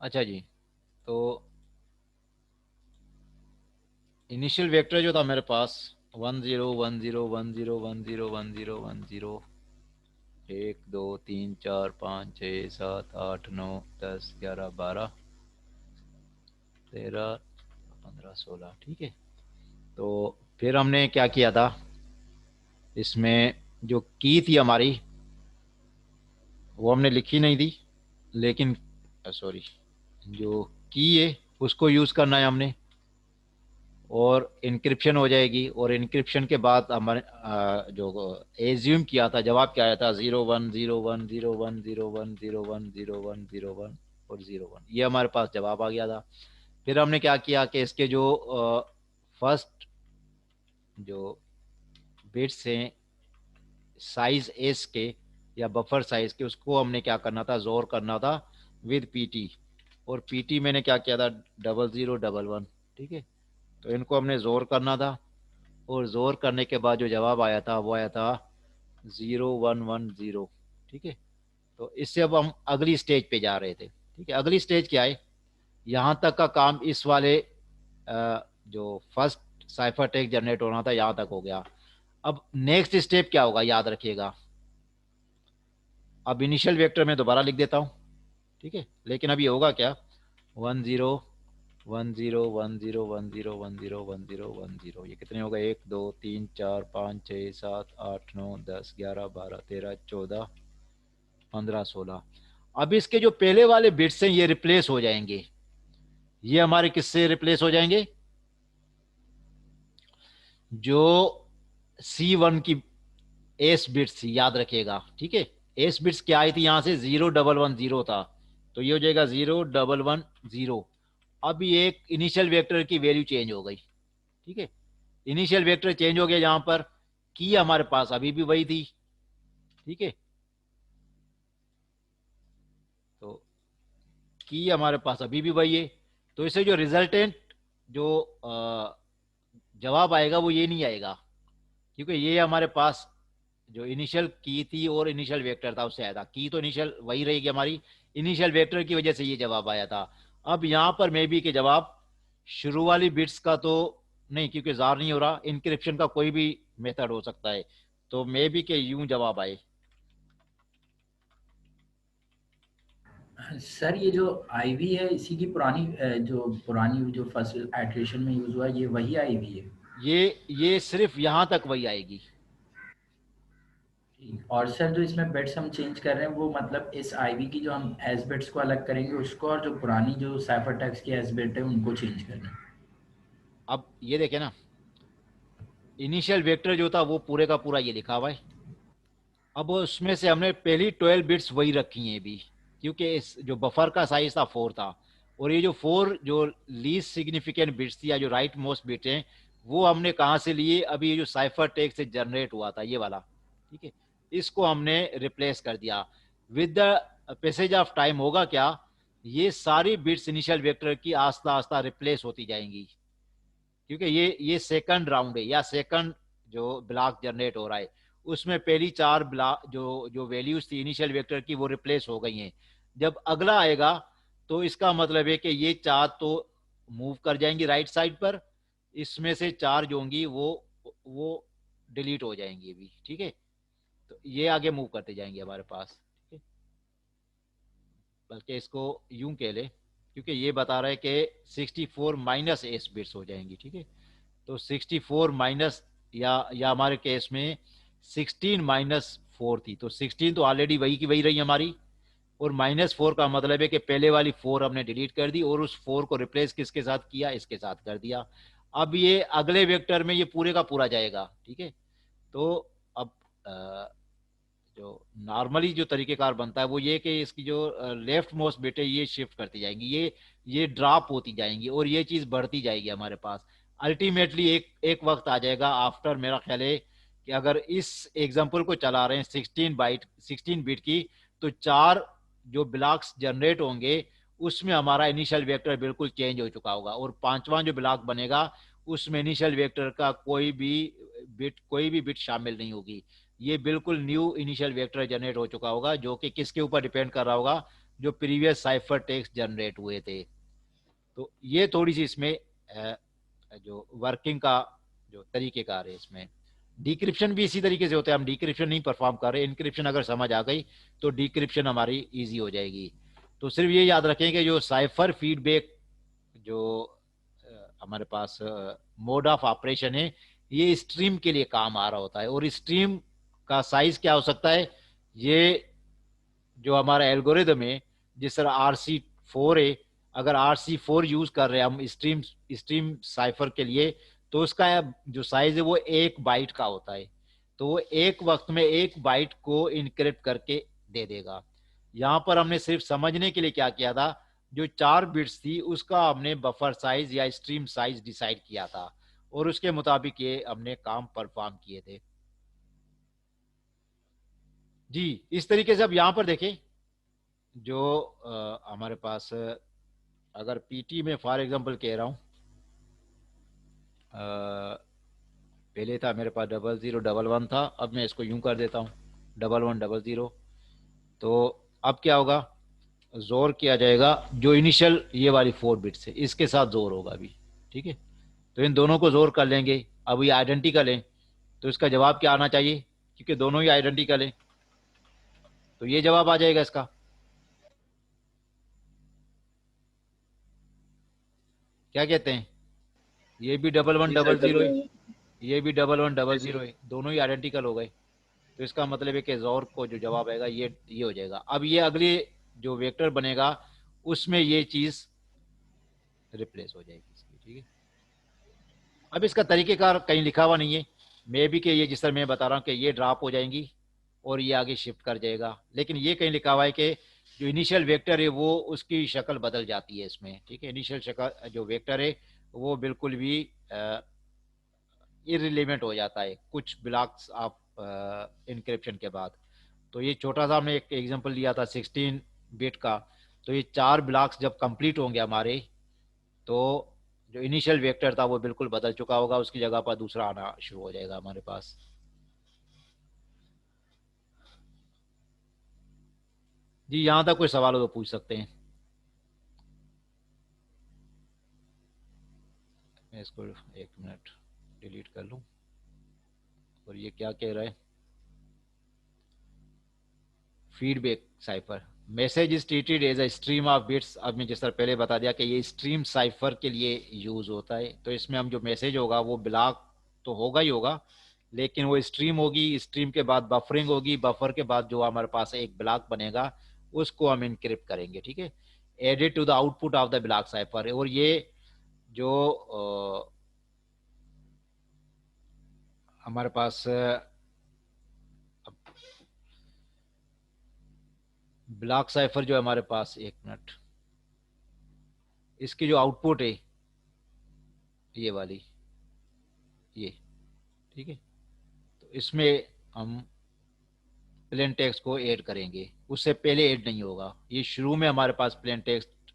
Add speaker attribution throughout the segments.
Speaker 1: अच्छा जी। तो initial vector जो था मेरे पास 10 10 10 10 10 10 1 2 3 4 5 6 7 8 9 10 11 12 13 15 16, ठीक है। तो फिर हमने क्या किया था, इसमें जो की थी हमारी वो हमने लिखी नहीं थी, लेकिन सॉरी, जो की है उसको यूज़ करना है हमने, और इनक्रिप्शन हो जाएगी। और इनक्रिप्शन के बाद हमारे जो एज्यूम किया था, जवाब क्या आया था, 01 01 01 01 01 01 और 01, ये हमारे पास जवाब आ गया था। फिर हमने क्या किया कि इसके जो फर्स्ट जो बिट्स हैं साइज एस के या बफर साइज के, उसको हमने क्या करना था, जोर करना था विद पीटी। और पीटी मैंने क्या किया था, 0011, ठीक है। तो इनको हमने जोर करना था, और जोर करने के बाद जो जवाब आया था वो आया था 0110, ठीक है। तो इससे अब हम अगली स्टेज पे जा रहे थे, ठीक है। अगली स्टेज क्या है, यहाँ तक का काम इस वाले जो फर्स्ट साइफर टेक्स्ट जनरेट होना था यहाँ तक हो गया। अब नेक्स्ट स्टेप क्या होगा, याद रखिएगा। अब इनिशियल वेक्टर में दोबारा लिख देता हूँ, ठीक है। लेकिन अब ये होगा क्या, 10 10 10 10 10 10 ये कितने हो गए, 1 2 3 4 5 6 7 8 9 10 11 12 13 14 15 16। अब इसके जो पहले वाले बिट्स हैं ये रिप्लेस हो जाएंगे। ये हमारे किससे रिप्लेस हो जाएंगे, जो C1 की एस बिट्स थी, याद रखिएगा, ठीक है। एस बिट्स क्या आई थी, यहां से 0110 था, तो ये हो जाएगा 0110। अब ये एक इनिशियल वेक्टर की वैल्यू चेंज हो गई, ठीक है। इनिशियल वेक्टर चेंज हो गया, जहां पर की हमारे पास अभी भी वही थी, ठीक है। तो की हमारे पास अभी भी वही है। तो इसे जो रिजल्टेंट जो जवाब आएगा वो ये नहीं आएगा, क्योंकि ये हमारे पास जो इनिशियल की थी और इनिशियल वेक्टर था उससे आया था। की तो इनिशियल वही रहेगी हमारी, इनिशियल वेक्टर की वजह से ये जवाब आया था। अब यहां पर मे बी के जवाब शुरू वाली बिट्स का तो नहीं, क्योंकि जार नहीं हो रहा, इंक्रिप्शन का कोई भी मेथड हो सकता है, तो मे बी के यूं जवाब आए।
Speaker 2: सर ये जो आईवी है इसी की पुरानी जो फर्स्ट एट्रेशन में यूज हुआ ये वही आईवी है।
Speaker 1: ये सिर्फ यहां तक वही आएगी।
Speaker 2: और सर जो इसमें बिट्स हम चेंज कर रहे हैं वो मतलब इस आईवी की जो हम एस बिट्स को अलग करेंगे उसको, और जो पुरानी जो साइफर टेक्स्ट की एस बिट है उनको चेंज करना है।
Speaker 1: अब ये देखे ना, इनिशियल वेक्टर जो था वो पूरे का पूरा ये लिखा हुआ है। अब उसमें से हमने पहली 12 बिट्स वही रखी हैं अभी, क्योंकि इस जो बफर का साइज था 4 था, और ये जो 4 जो लीस्ट सिग्निफिकेंट बिट्स थी या जो राइट मोस्ट बिट हैं, वो हमने कहाँ से लिए, अभी ये जो साइफर टेक्स्ट से जनरेट हुआ था ये वाला, ठीक है। इसको हमने रिप्लेस कर दिया। With the passage of time होगा क्या, ये सारी बिट्स इनिशियल वेक्टर की आस्ता आस्ता रिप्लेस होती जाएंगी, क्योंकि ये सेकंड राउंड है या सेकंड जो ब्लॉक जनरेट हो रहा है, उसमें पहली 4 ब्लॉक जो जो वैल्यूज थी इनिशियल वेक्टर की वो रिप्लेस हो गई हैं। जब अगला आएगा तो इसका मतलब है कि ये 4 तो मूव कर जाएंगी राइट साइड पर, इसमें से 4 जो होंगी वो डिलीट हो जाएंगी अभी, ठीक है। तो ये आगे मूव करते जाएंगे हमारे पास, ठीक है। बल्कि इसको यूं कह ले, क्योंकि ये बता रहा है कि 64 माइनस एस बिट्स हो जाएंगी, ठीक है। तो 64 माइनस या हमारे केस में 16 - 4 थी, तो 16 तो ऑलरेडी वही की वही रही हमारी, और -4 का मतलब है कि पहले वाली 4 हमने डिलीट कर दी और उस 4 को रिप्लेस किसके साथ किया, इसके साथ कर दिया। अब ये अगले वेक्टर में ये पूरे का पूरा जाएगा, ठीक है। तो अब जो नॉर्मली जो तरीकेकार बनता है वो ये कि इसकी जो लेफ्ट मोस्ट बिट है ये शिफ्ट करती जाएंगी, ये ड्रॉप होती जाएंगी, और ये चीज बढ़ती जाएगी हमारे पास। अल्टीमेटली एक एक वक्त आ जाएगा आफ्टर, मेरा ख्याल है कि अगर इस एग्जांपल को चला रहे हैं 16 बिट की, तो 4 जो ब्लॉक्स जनरेट होंगे उसमें हमारा इनिशियल वेक्टर बिल्कुल चेंज हो चुका होगा, और पांचवा जो ब्लॉक बनेगा उसमें इनिशियल वेक्टर का कोई भी बिट शामिल नहीं होगी। ये बिल्कुल न्यू इनिशियल वेक्टर जनरेट हो चुका होगा, जो कि किसके ऊपर डिपेंड कर रहा होगा, जो प्रीवियस साइफर टेक्स्ट जनरेट हुए थे। तो ये थोड़ी सी इसमें जो वर्किंग का जो तरीकेकार है इसमें। डिक्रिप्शन भी इसी तरीके से होता है, हम डिक्रिप्शन नहीं परफॉर्म कर रहे, इंक्रिप्शन अगर समझ आ गई तो डिक्रिप्शन हमारी इजी हो जाएगी। तो सिर्फ ये याद रखें कि जो साइफर फीडबैक जो हमारे पास मोड ऑफ ऑपरेशन है, ये स्ट्रीम के लिए काम आ रहा होता है। और स्ट्रीम का साइज क्या हो सकता है, ये जो हमारा एल्गोरिदम है, जिस तरह RC4 है, अगर RC4 यूज कर रहे हैं हम स्ट्रीम स्ट्रीम साइफर के लिए, तो उसका जो साइज है वो 1 बाइट का होता है। तो वो एक वक्त में 1 बाइट को इनक्रिप्ट करके दे देगा। यहां पर हमने सिर्फ समझने के लिए क्या किया था, जो 4 बिट्स थी उसका हमने बफर साइज या स्ट्रीम साइज डिसाइड किया था, और उसके मुताबिक ये हमने काम परफॉर्म किए थे। जी, इस तरीके से अब यहां पर देखें, जो हमारे पास अगर पीटी में फॉर एग्जांपल कह रहा हूं, पहले था मेरे पास 0011 था, अब मैं इसको यूं कर देता हूं 1100। तो अब क्या होगा, जोर किया जाएगा जो इनिशियल ये वाली 4 बिट्स है इसके साथ जोर होगा अभी। ठीक है, तो इन दोनों को जोर कर लेंगे। अब ये आइडेंटिकल है, तो इसका जवाब क्या आना चाहिए, क्योंकि दोनों ही आइडेंटिकल है, तो ये जवाब आ जाएगा इसका। क्या कहते हैं, ये भी डबल वन
Speaker 2: जी सर
Speaker 1: डबल जीरो है,
Speaker 2: डबल।
Speaker 1: ये भी 1100
Speaker 2: जी
Speaker 1: है, दोनों ही आइडेंटिकल हो गए। तो इसका मतलब है कि जोर को जो जवाब आएगा ये हो जाएगा। अब ये अगले जो वेक्टर बनेगा उसमें ये चीज रिप्लेस हो जाएगी इसकी। ठीक है, अब इसका तरीकेकार कहीं लिखा हुआ नहीं है, मे भी कि ये जिस तरह मैं बता रहा हूँ कि ये ड्रॉप हो जाएंगी और ये आगे शिफ्ट कर जाएगा, लेकिन ये कहीं लिखा हुआ है कि जो इनिशियल वेक्टर है वो उसकी शक्ल बदल जाती है इसमें। ठीक है, इनिशियल शक्ल जो वेक्टर है वो बिल्कुल भी इरिलेवेंट हो जाता है कुछ ब्लॉक्स ऑफ इनक्रिप्शन के बाद। तो ये छोटा सा हमने एक एग्जांपल लिया था 16 बिट का। तो ये 4 ब्लॉक्स जब कंप्लीट होंगे हमारे, तो जो इनिशियल वेक्टर था वो बिल्कुल बदल चुका होगा, उसकी जगह पर दूसरा आना शुरू हो जाएगा हमारे पास। जी, यहाँ तक कोई सवाल हो तो पूछ सकते हैं। मैं इसको 1 मिनट डिलीट कर लूँ। और ये क्या कह रहा है, feedback cipher message is treated as a stream of bits. अब मैं जिस तरह पहले बता दिया कि ये स्ट्रीम साइफर के लिए यूज होता है, तो इसमें हम जो मैसेज होगा वो ब्लॉक तो होगा ही होगा, लेकिन वो स्ट्रीम होगी, स्ट्रीम के बाद बफरिंग होगी, बफर के बाद जो हमारे पास एक ब्लॉक बनेगा उसको हम इनक्रिप्ट करेंगे। ठीक है, added to the output of the block cipher. और ये जो हमारे पास ब्लॉक साइफर जो है हमारे पास, 1 मिनट, इसकी जो आउटपुट है ये वाली, ये, ठीक है, तो इसमें हम प्लेन टेक्स्ट को ऐड करेंगे, उससे पहले ऐड नहीं होगा। ये शुरू में हमारे पास प्लेन टेक्स्ट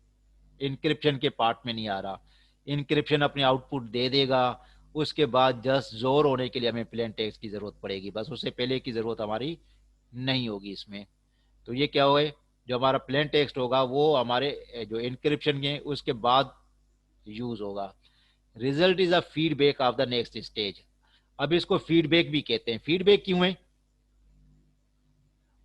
Speaker 1: इनक्रिप्शन के पार्ट में नहीं आ रहा, इनक्रिप्शन अपनी आउटपुट दे देगा, उसके बाद जस्ट जोर होने के लिए हमें प्लेन टेक्स्ट की जरूरत पड़ेगी, बस उससे पहले की जरूरत हमारी नहीं होगी इसमें। तो ये क्या हुआ, जो हमारा प्लेन टेक्स्ट होगा वो हमारे जो इनक्रिप्शन है उसके बाद यूज होगा। Result is a feedback of the next stage. अब इसको फीडबैक भी कहते हैं। फीडबैक क्यों है,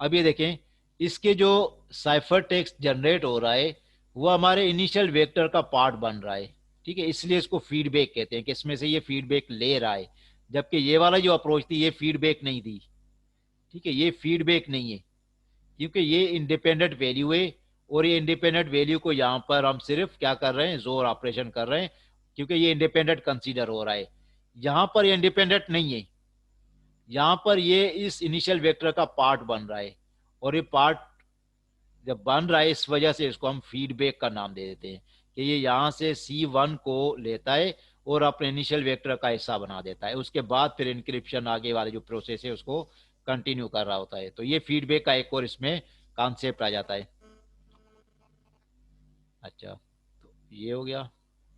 Speaker 1: अब ये देखें, इसके जो साइफर टेक्स्ट जनरेट हो रहा है वो हमारे इनिशियल वेक्टर का पार्ट बन रहा है। ठीक है, इसलिए इसको फीडबैक कहते हैं कि इसमें से ये फीडबैक ले रहा है, जबकि ये वाला जो अप्रोच थी ये फीडबैक नहीं दी। ठीक है, ये फीडबैक नहीं है, क्योंकि ये इंडिपेंडेंट वैल्यू है, और ये इंडिपेंडेंट वैल्यू को यहां पर हम सिर्फ क्या कर रहे हैं, जोर ऑपरेशन कर रहे हैं, क्योंकि ये इंडिपेंडेंट कंसीडर हो रहा है। यहां पर ये इंडिपेंडेंट नहीं है, यहां पर ये इस इनिशियल वेक्टर का पार्ट बन रहा है, और ये पार्ट जब बन रहा है इस वजह से इसको हम फीडबैक का नाम दे देते हैं कि ये यहां से C1 को लेता है और अपने इनिशियल वेक्टर का हिस्सा बना देता है, उसके बाद फिर इंक्रिप्शन आगे वाले जो प्रोसेस है उसको कंटिन्यू कर रहा होता है। तो ये फीडबैक का एक और इसमें कॉन्सेप्ट आ जाता है। अच्छा, तो ये हो गया,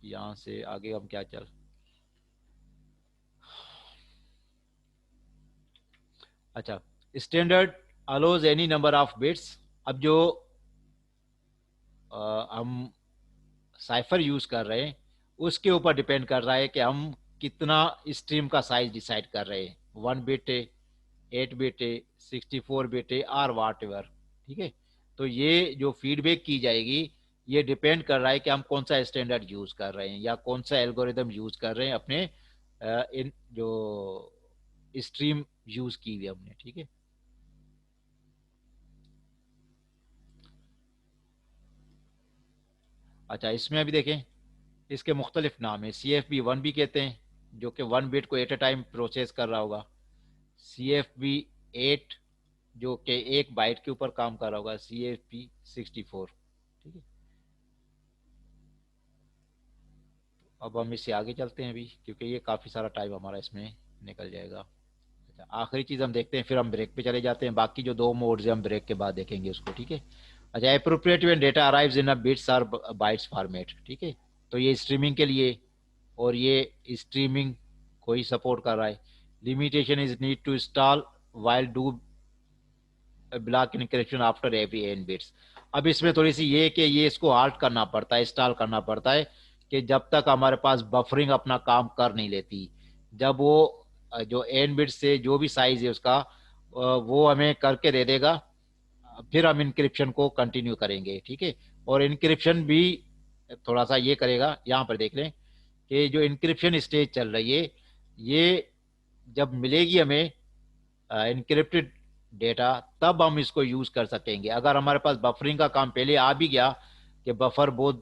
Speaker 1: यहाँ से आगे हम क्या चल, अच्छा, standard allows any number of bits. अब जो हम साइफर यूज कर रहे हैं उसके ऊपर डिपेंड कर रहा है कि हम कितना स्ट्रीम का साइज डिसाइड कर रहे हैं, 1 बिट है, 8 बिट है, 64 बिट है, आर वाट एवर। ठीक है, तो ये जो फीडबैक की जाएगी ये डिपेंड कर रहा है कि हम कौन सा स्टैंडर्ड यूज कर रहे हैं या कौन सा एल्गोरिदम यूज कर रहे हैं अपने इन जो स्ट्रीम यूज की हुई हमने। ठीक है, अच्छा इसमें अभी देखें, इसके मुख्तलिफ नाम है। CFB1 भी कहते हैं, जो कि 1 बिट को एट ए टाइम प्रोसेस कर रहा होगा। CFB8 जो कि 1 बाइट के ऊपर काम कर रहा होगा। CFB64। ठीक है, अब हम इससे आगे चलते हैं अभी, क्योंकि ये काफ़ी सारा टाइम हमारा इसमें निकल जाएगा। अच्छा, आखिरी चीज़ हम देखते हैं, फिर हम ब्रेक पे चले जाते हैं। बाकी जो 2 मोड्स हैं हम ब्रेक के बाद देखेंगे उसको। ठीक है, अच्छा, appropriate when data arrives in a bits or bytes format. ठीक है, तो ये स्ट्रीमिंग के लिए, और ये स्ट्रीमिंग को ही सपोर्ट कर रहा है। Limitation is need to install while do block encryption after every n bits. अब इसमें थोड़ी सी ये कि ये इसको हाल्ट करना पड़ता है, इंस्टॉल करना पड़ता है, कि जब तक हमारे पास बफरिंग अपना काम कर नहीं लेती। जब वो जो एन बिट से जो भी साइज है उसका वो हमें करके दे देगा, फिर हम इनक्रिप्शन को कंटिन्यू करेंगे। ठीक है, और इनक्रिप्शन भी थोड़ा सा ये करेगा, यहाँ पर देख लें कि जो इनक्रिप्शन स्टेज चल रही है ये जब मिलेगी हमें इनक्रिप्टेड डेटा, तब हम इसको यूज कर सकेंगे। अगर हमारे पास बफरिंग का काम पहले आ भी गया कि बफर बहुत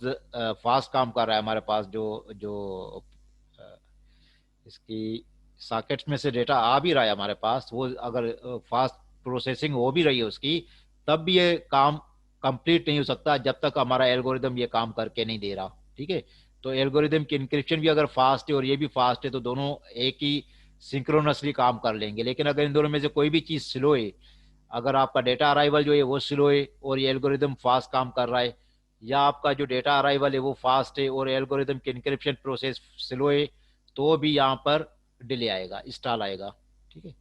Speaker 1: फास्ट काम कर रहा है, हमारे पास जो जो अ, इसकी सॉकेट्स में से डेटा आ भी रहा है हमारे पास, वो अगर फास्ट प्रोसेसिंग हो भी रही है उसकी, तब भी ये काम कंप्लीट नहीं हो सकता जब तक हमारा एल्गोरिदम ये काम करके नहीं दे रहा। ठीक है, तो एल्गोरिदम की इंक्रिप्शन भी अगर फास्ट है और ये भी फास्ट है तो दोनों एक ही सिंक्रोनसली काम कर लेंगे। लेकिन अगर इन दोनों में से कोई भी चीज स्लो है, अगर आपका डेटा अराइवल जो है वो स्लो है और ये एल्गोरिदम फास्ट काम कर रहा है, या आपका जो डेटा अराइवल है वो फास्ट है और एल्गोरिदम की इंक्रिप्शन प्रोसेस स्लो है, तो भी यहाँ पर डिले आएगा, स्टॉल आएगा। ठीक है,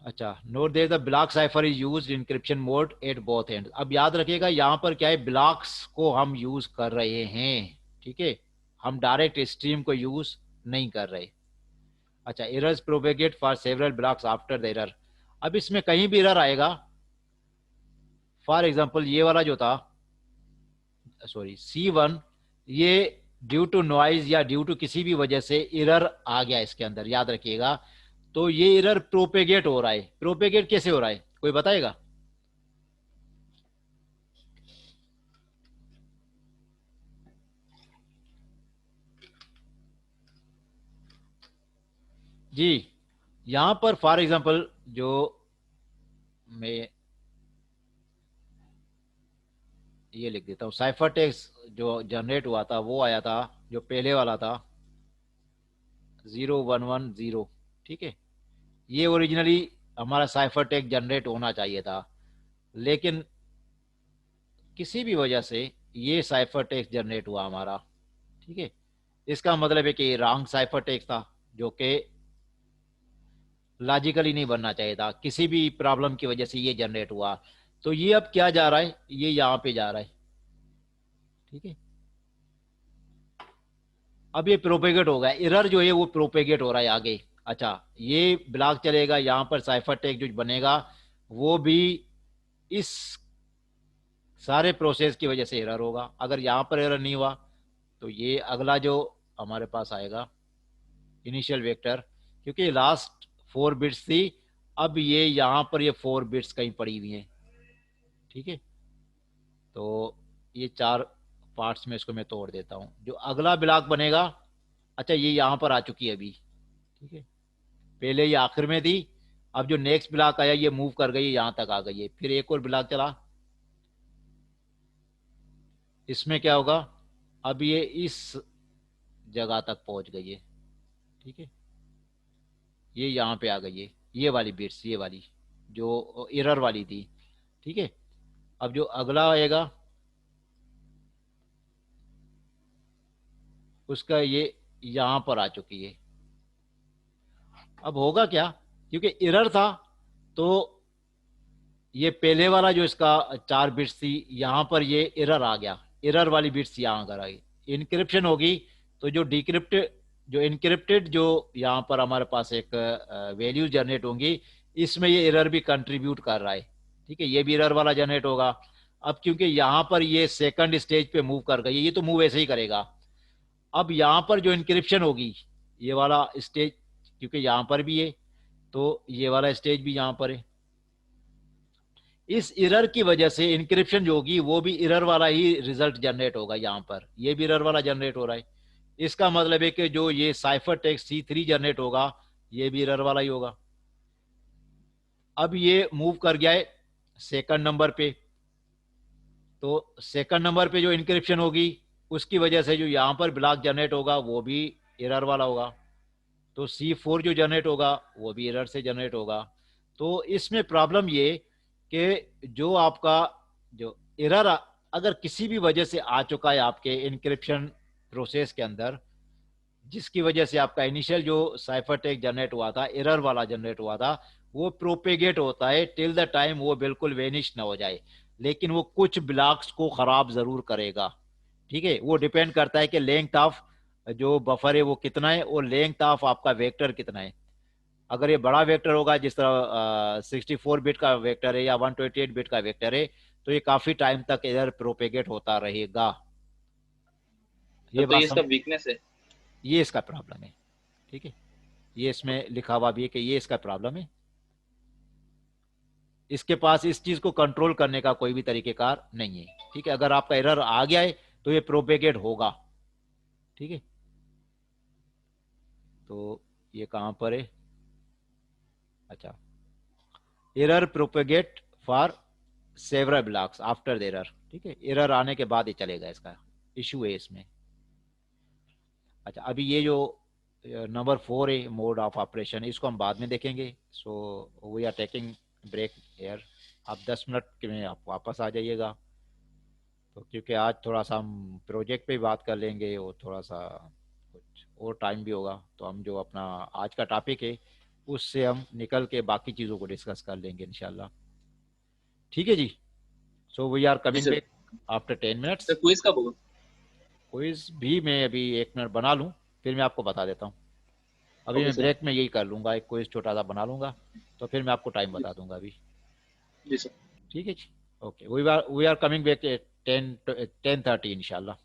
Speaker 1: अच्छा, note there the block cipher is used encryption mode at both end. अब याद रखिएगा यहाँ पर क्या है, ब्लॉक्स को हम यूज कर रहे हैं। ठीक है, हम डायरेक्ट स्ट्रीम को यूज नहीं कर रहे। अच्छा, errors propagate for several blocks after the error. अब इसमें कहीं भी एरर आएगा, फॉर एग्जांपल ये वाला जो था, सॉरी C1, ये ड्यू टू नॉइज या ड्यू टू किसी भी वजह से एरर आ गया इसके अंदर, याद रखिएगा, तो ये एरर प्रोपेगेट हो रहा है। प्रोपेगेट कैसे हो रहा है, कोई बताएगा? जी, यहां पर फॉर एग्जांपल जो मैं ये लिख देता हूं, साइफर टेक्स्ट जो जनरेट हुआ था वो आया था, जो पहले वाला था 0110। ठीक है, ये ओरिजिनली हमारा साइफर टेक्स्ट जनरेट होना चाहिए था, लेकिन किसी भी वजह से ये साइफर टेक्स्ट जनरेट हुआ हमारा। ठीक है, इसका मतलब है कि रॉन्ग साइफर टेक्स्ट था, जो कि लॉजिकली नहीं बनना चाहिए था, किसी भी प्रॉब्लम की वजह से ये जनरेट हुआ। तो ये अब क्या जा रहा है, ये यहाँ पे जा रहा है। ठीक है, अब ये प्रोपेगेट हो गया, एरर जो है वो प्रोपेगेट हो रहा है आगे। अच्छा, ये ब्लॉक चलेगा, यहाँ पर साइफर टेक्स्ट जो बनेगा वो भी इस सारे प्रोसेस की वजह से एरर होगा। अगर यहाँ पर एरर नहीं हुआ तो ये अगला जो हमारे पास आएगा इनिशियल वेक्टर, क्योंकि लास्ट 4 बिट्स थी, अब ये यहाँ पर ये 4 बिट्स कहीं पड़ी हुई हैं। ठीक है, तो ये 4 पार्ट्स में इसको मैं तोड़ देता हूँ। जो अगला ब्लॉक बनेगा, अच्छा ये यहाँ पर आ चुकी है अभी। ठीक है, पहले ये आखिर में थी, अब जो नेक्स्ट ब्लॉक आया ये मूव कर गई, यहाँ तक आ गई है। फिर एक और ब्लॉक चला, इसमें क्या होगा, अब ये इस जगह तक पहुंच गई है। ठीक है, ये यहाँ पे आ गई है, ये वाली बिट्स, ये वाली जो एरर वाली थी। ठीक है, अब जो अगला आएगा उसका ये यहाँ पर आ चुकी है। अब होगा क्या, क्योंकि एरर था तो ये पहले वाला जो इसका 4 बिट्स थी, यहाँ पर ये एरर आ गया, एरर वाली बिट्स यहाँ अगर आई, इनक्रिप्शन होगी तो जो डिक्रिप्ट, जो इनक्रिप्टेड जो यहाँ पर हमारे पास एक वैल्यू जनरेट होंगी, इसमें ये एरर भी कंट्रीब्यूट कर रहा है। ठीक है, ये भी एरर वाला जनरेट होगा। अब क्योंकि यहाँ पर ये सेकंड स्टेज पे मूव कर गई, ये तो मूव ऐसे ही करेगा। अब यहाँ पर जो इंक्रिप्शन होगी, ये वाला स्टेज, क्योंकि यहाँ पर भी है तो ये वाला स्टेज भी यहाँ पर है, इस एरर की वजह से इंक्रिप्शन जो होगी वो भी एरर वाला ही रिजल्ट जनरेट होगा। यहाँ पर ये भी एरर वाला जनरेट हो रहा है, इसका मतलब है कि जो ये साइफर टेक्स्ट C3 जनरेट होगा, ये भी एरर वाला ही होगा। अब ये मूव कर गया है सेकंड नंबर पे, तो सेकंड नंबर पे जो इंक्रिप्शन होगी उसकी वजह से जो यहाँ पर ब्लॉक जनरेट होगा वो भी एरर वाला होगा, तो C4 जो जनरेट होगा वो भी एरर से जनरेट होगा। तो इसमें प्रॉब्लम ये कि जो आपका जो एरर अगर किसी भी वजह से आ चुका है आपके इनक्रिप्शन प्रोसेस के अंदर, जिसकी वजह से आपका इनिशियल जो साइफर टेक्स्ट जनरेट हुआ था, एरर वाला जनरेट हुआ था, वो प्रोपेगेट होता है टिल द टाइम वो बिल्कुल वेनिश ना हो जाए, लेकिन वो कुछ ब्लॉक्स को खराब जरूर करेगा। ठीक है, वो डिपेंड करता है कि लेंथ ऑफ जो बफर है वो कितना है और लेंथ ऑफ आपका वेक्टर कितना है। अगर ये बड़ा वेक्टर होगा, जिस तरह 64 बिट का वेक्टर है या 128 बिट का वेक्टर है, तो ये काफी टाइम तक इधर प्रोपेगेट होता रहेगा। ये
Speaker 3: तो ये
Speaker 1: बात
Speaker 3: इसका
Speaker 1: समझ,
Speaker 3: वीकनेस है।
Speaker 1: ये इसका प्रॉब्लम है। ठीक है, ये इसमें लिखा हुआ भी है कि ये इसका प्रॉब्लम है, इसके पास इस चीज को कंट्रोल करने का कोई भी तरीकेकार नहीं है। ठीक है, अगर आपका एरर आ गया है तो ये प्रोपेगेट होगा। ठीक है, तो ये कहां पर है, अच्छा, error propagate for several blocks after the error. ठीक है, एरर आने के बाद ही चलेगा, इसका इशू है इसमें। अच्छा, अभी ये जो नंबर 4 है मोड ऑफ ऑपरेशन, इसको हम बाद में देखेंगे। So we are taking break here, आप 10 मिनट में आप वापस आ जाइएगा। तो क्योंकि आज थोड़ा सा हम प्रोजेक्ट पे बात कर लेंगे और थोड़ा सा कुछ और टाइम भी होगा, तो हम जो अपना आज का टॉपिक है उससे हम निकल के बाकी चीज़ों को डिस्कस कर लेंगे इंशाल्लाह। ठीक है जी, सो वी आर
Speaker 3: जी
Speaker 1: coming
Speaker 3: sir.
Speaker 1: Back after 10 minutes.
Speaker 3: Sir quiz कब होगा?
Speaker 1: क्विज भी मैं अभी 1 मिनट बना लूँ, फिर मैं आपको बता देता हूँ। अभी
Speaker 3: ओके
Speaker 1: मैं
Speaker 3: सर।
Speaker 1: ब्रेक में यही कर लूँगा, एक क्विज छोटा सा बना लूँगा, तो फिर मैं आपको टाइम
Speaker 3: जी
Speaker 1: बता दूंगा अभी।
Speaker 3: जी सर।
Speaker 1: ठीक है जी, okay, we are coming back 10:30 इंशाल्लाह।